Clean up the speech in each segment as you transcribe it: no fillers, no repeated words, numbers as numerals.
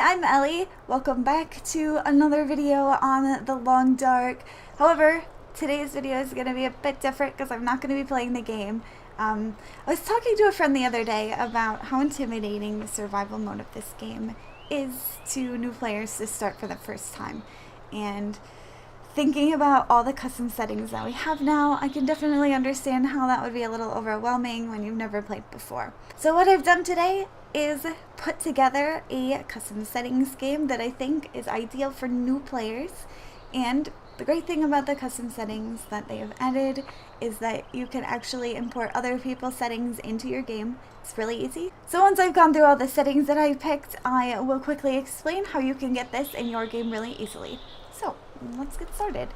I'm Ellie. Welcome back to another video on the Long Dark. However, today's video is going to be a bit different because I'm not going to be playing the game. I was talking to a friend the other day about how intimidating the survival mode of this game is to new players to start for the first time. And thinking about all the custom settings that we have now, I can definitely understand how that would be a little overwhelming when you've never played before. So what I've done today is put together a custom settings game that I think is ideal for new players. And the great thing about the custom settings that they have added is that you can actually import other people's settings into your game. It's really easy. So once I've gone through all the settings that I picked, I will quickly explain how you can get this in your game really easily. So let's get started.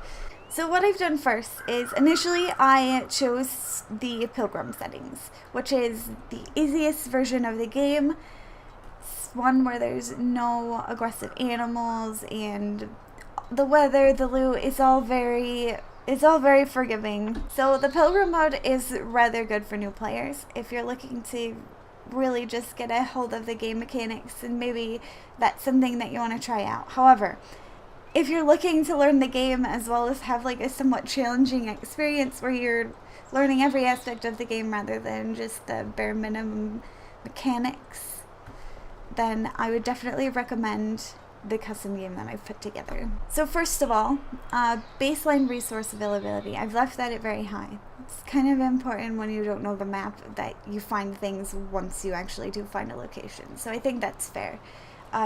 So what I've done first is initially I chose the pilgrim settings, which is the easiest version of the game. It's one where there's no aggressive animals and the weather, the loot is all very forgiving. So the pilgrim mode is rather good for new players if you're looking to really just get a hold of the game mechanics and maybe that's something that you want to try out. However, if you're looking to learn the game as well as have like a somewhat challenging experience where you're learning every aspect of the game rather than just the bare minimum mechanics, then I would definitely recommend the custom game that I've put together. So first of all, baseline resource availability. I've left that at very high. It's kind of important when you don't know the map that you find things once you actually do find a location. So I think that's fair.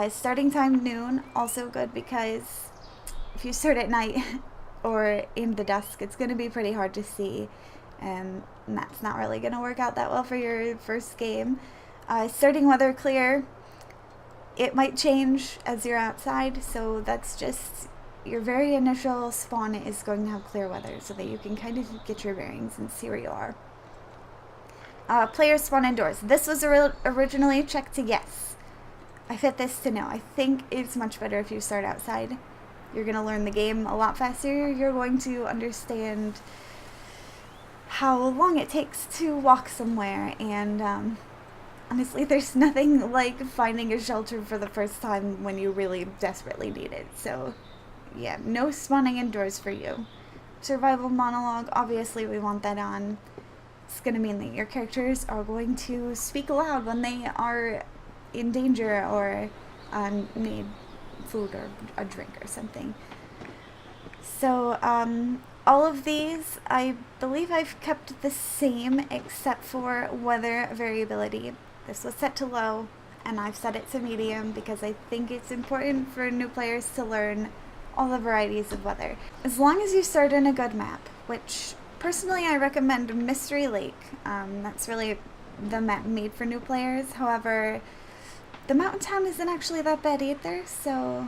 Starting time noon, also good because if you start at night or in the dusk, it's going to be pretty hard to see, and that's not really going to work out that well for your first game. Starting weather clear, it might change as you're outside, so that's just your very initial spawn is going to have clear weather so that you can kind of get your bearings and see where you are. Players spawn indoors. This was originally checked to yes. I fit this to no. I think it's much better if you start outside. You're going to learn the game a lot faster. You're going to understand how long it takes to walk somewhere, and honestly, there's nothing like finding a shelter for the first time when you really desperately need it. So yeah, no spawning indoors for you. Survival monologue, obviously we want that on. It's going to mean that your characters are going to speak aloud when they are in danger or need food or a drink or something. So all of these I believe I've kept the same except for weather variability. This was set to low and I've set it to medium because I think it's important for new players to learn all the varieties of weather. As long as you start in a good map, which personally I recommend Mystery Lake. That's really the map made for new players. However, the mountain town isn't actually that bad either, so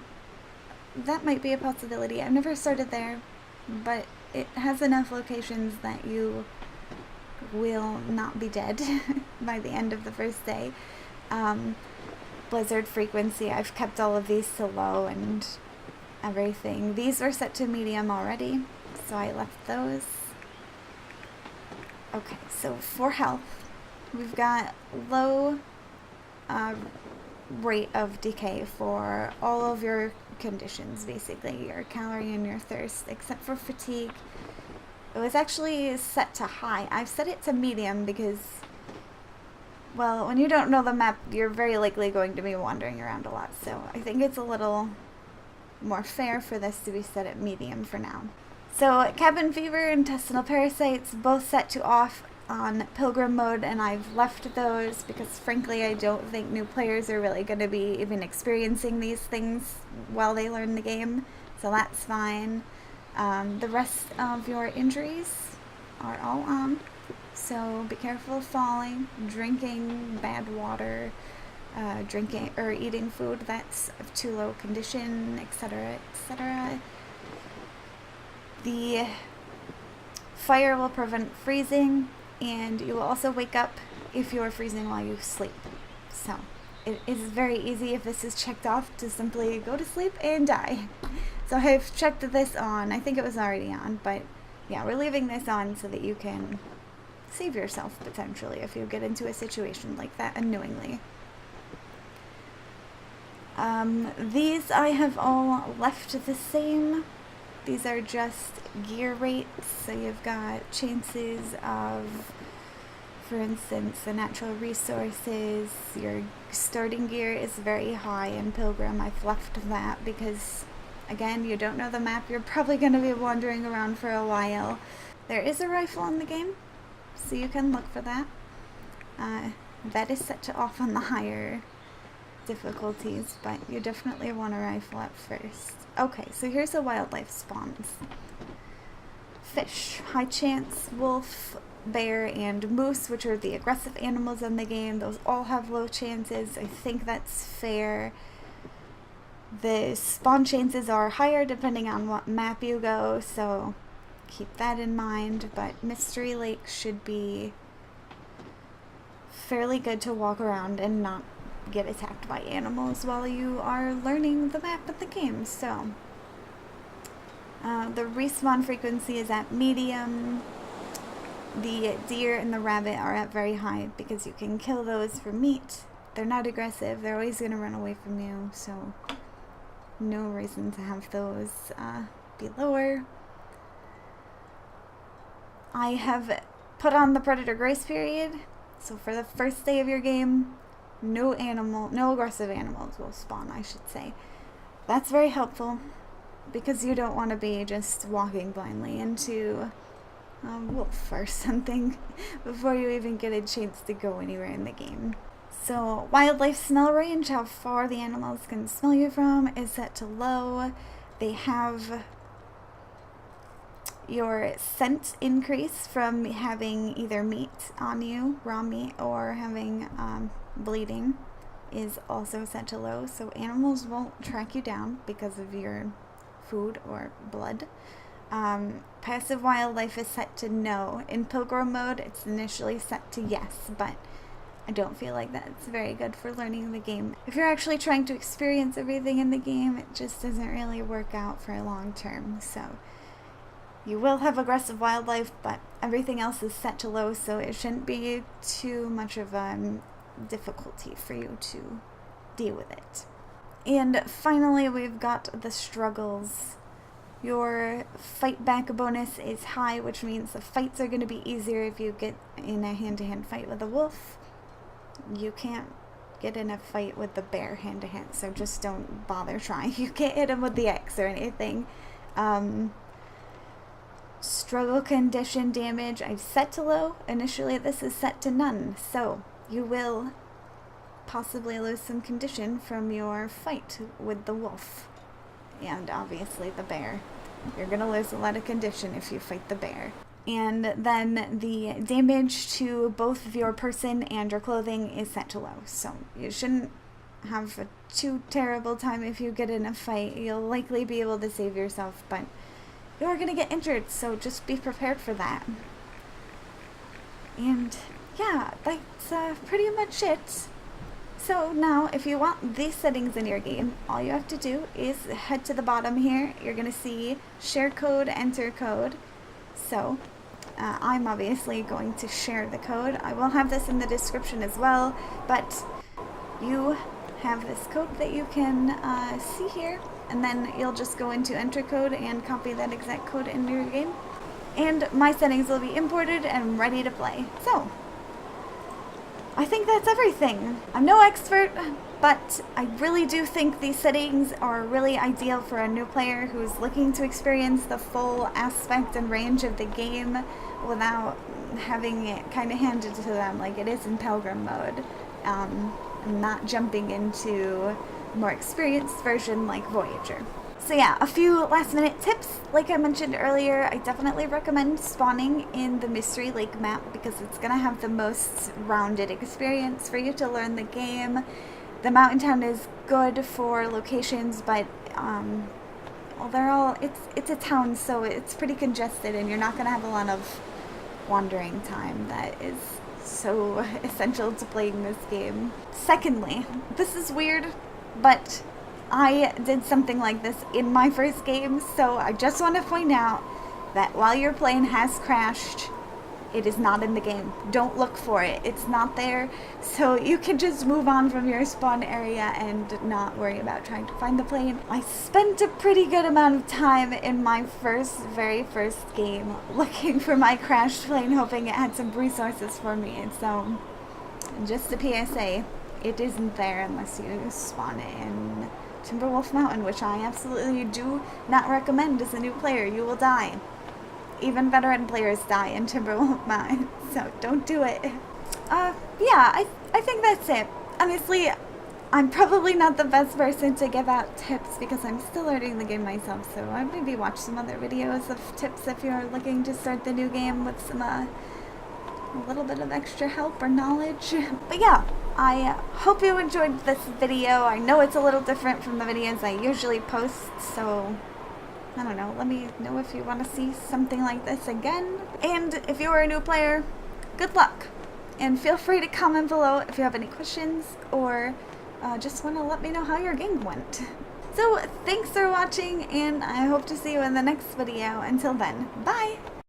that might be a possibility. I've never started there, but it has enough locations that you will not be dead by the end of the first day. Blizzard frequency, I've kept all of these to low and everything. These were set to medium already, so I left those. Okay, so for health, we've got low rate of decay for all of your conditions, basically your calorie and your thirst, except for fatigue. It was actually set to high. I've set it to medium because, well, when you don't know the map, you're very likely going to be wandering around a lot, so I think it's a little more fair for this to be set at medium for now. So cabin fever, intestinal parasites, both set to off on pilgrim mode, and I've left those because frankly I don't think new players are really going to be even experiencing these things while they learn the game, so that's fine. The rest of your injuries are all on, so be careful of falling, drinking bad water, drinking or eating food that's of too low condition, etc., etc. The fire will prevent freezing, and you will also wake up if you are freezing while you sleep. So it is very easy if this is checked off to simply go to sleep and die. So I've checked this on. I think it was already on, but yeah, we're leaving this on so that you can save yourself potentially if you get into a situation like that unknowingly. These I have all left the same. These are just gear rates, so you've got chances of, for instance, the natural resources. Your starting gear is very high in Pilgrim. I've left that because, again, you don't know the map. You're probably going to be wandering around for a while. There is a rifle in the game, so you can look for that. That is set to off on the higher difficulties, but you definitely want a rifle at first. Okay, so here's the wildlife spawns. Fish, high chance, wolf, bear, and moose, which are the aggressive animals in the game. Those all have low chances. I think that's fair. The spawn chances are higher depending on what map you go, so keep that in mind, but Mystery Lake should be fairly good to walk around and not get attacked by animals while you are learning the map of the game. So the respawn frequency is at medium. The deer and the rabbit are at very high because you can kill those for meat. They're not aggressive, they're always going to run away from you, so no reason to have those be lower. I have put on the predator grace period, so for the first day of your game, no aggressive animals will spawn, I should say. That's very helpful because you don't want to be just walking blindly into a wolf or something before you even get a chance to go anywhere in the game. So wildlife smell range, how far the animals can smell you from, is set to low. They have your scent increase from having either meat on you, raw meat, or having bleeding is also set to low, so animals won't track you down because of your food or blood. Passive wildlife is set to no. In Pilgrim mode, it's initially set to yes, but I don't feel like that's very good for learning the game. If you're actually trying to experience everything in the game, it just doesn't really work out for long term. So you will have aggressive wildlife, but everything else is set to low, so it shouldn't be too much of a difficulty for you to deal with it. And finally, we've got the struggles. Your fight back bonus is high, which means the fights are going to be easier if you get in a hand-to-hand fight with a wolf. You can't get in a fight with the bear hand-to-hand, so just don't bother trying. You can't hit him with the axe or anything. Struggle condition damage I've set to low. Initially this is set to none, so you will possibly lose some condition from your fight with the wolf. And obviously the bear. You're going to lose a lot of condition if you fight the bear. And then the damage to both of your person and your clothing is set to low. So you shouldn't have a too terrible time if you get in a fight. You'll likely be able to save yourself, but you're going to get injured, so just be prepared for that. And yeah, that's pretty much it. So now, if you want these settings in your game, all you have to do is head to the bottom here. You're going to see share code, enter code. So I'm obviously going to share the code. I will have this in the description as well, but you have this code that you can see here, and then you'll just go into enter code and copy that exact code into your game. And my settings will be imported and ready to play. So I think that's everything. I'm no expert, but I really do think these settings are really ideal for a new player who's looking to experience the full aspect and range of the game without having it kind of handed to them like it is in Pilgrim mode, and not jumping into a more experienced version like Voyager. So yeah, a few last minute tips. Like I mentioned earlier, I definitely recommend spawning in the Mystery Lake map because it's going to have the most rounded experience for you to learn the game. The mountain town is good for locations, but well, it's a town, so it's pretty congested and you're not going to have a lot of wandering time that is so essential to playing this game. Secondly, this is weird, but I did something like this in my first game, so I just want to point out that while your plane has crashed, It is not in the game. Don't look for it. It's not there. So you can just move on from your spawn area and not worry about trying to find the plane. I spent a pretty good amount of time in my very first game looking for my crashed plane, hoping it had some resources for me. And so, just a PSA, it isn't there unless you spawn it in Timberwolf Mountain, which I absolutely do not recommend as a new player. You will die. Even veteran players die in Timberwolf Mountain, so don't do it. Yeah, I think that's it. Honestly, I'm probably not the best person to give out tips because I'm still learning the game myself, so I'd maybe watch some other videos of tips if you're looking to start the new game with some, a little bit of extra help or knowledge. But yeah, I hope you enjoyed this video. I know it's a little different from the videos I usually post, so I don't know, let me know if you want to see something like this again. And if you are a new player, good luck. And feel free to comment below if you have any questions or just want to let me know how your game went. So thanks for watching, and I hope to see you in the next video. Until then, bye!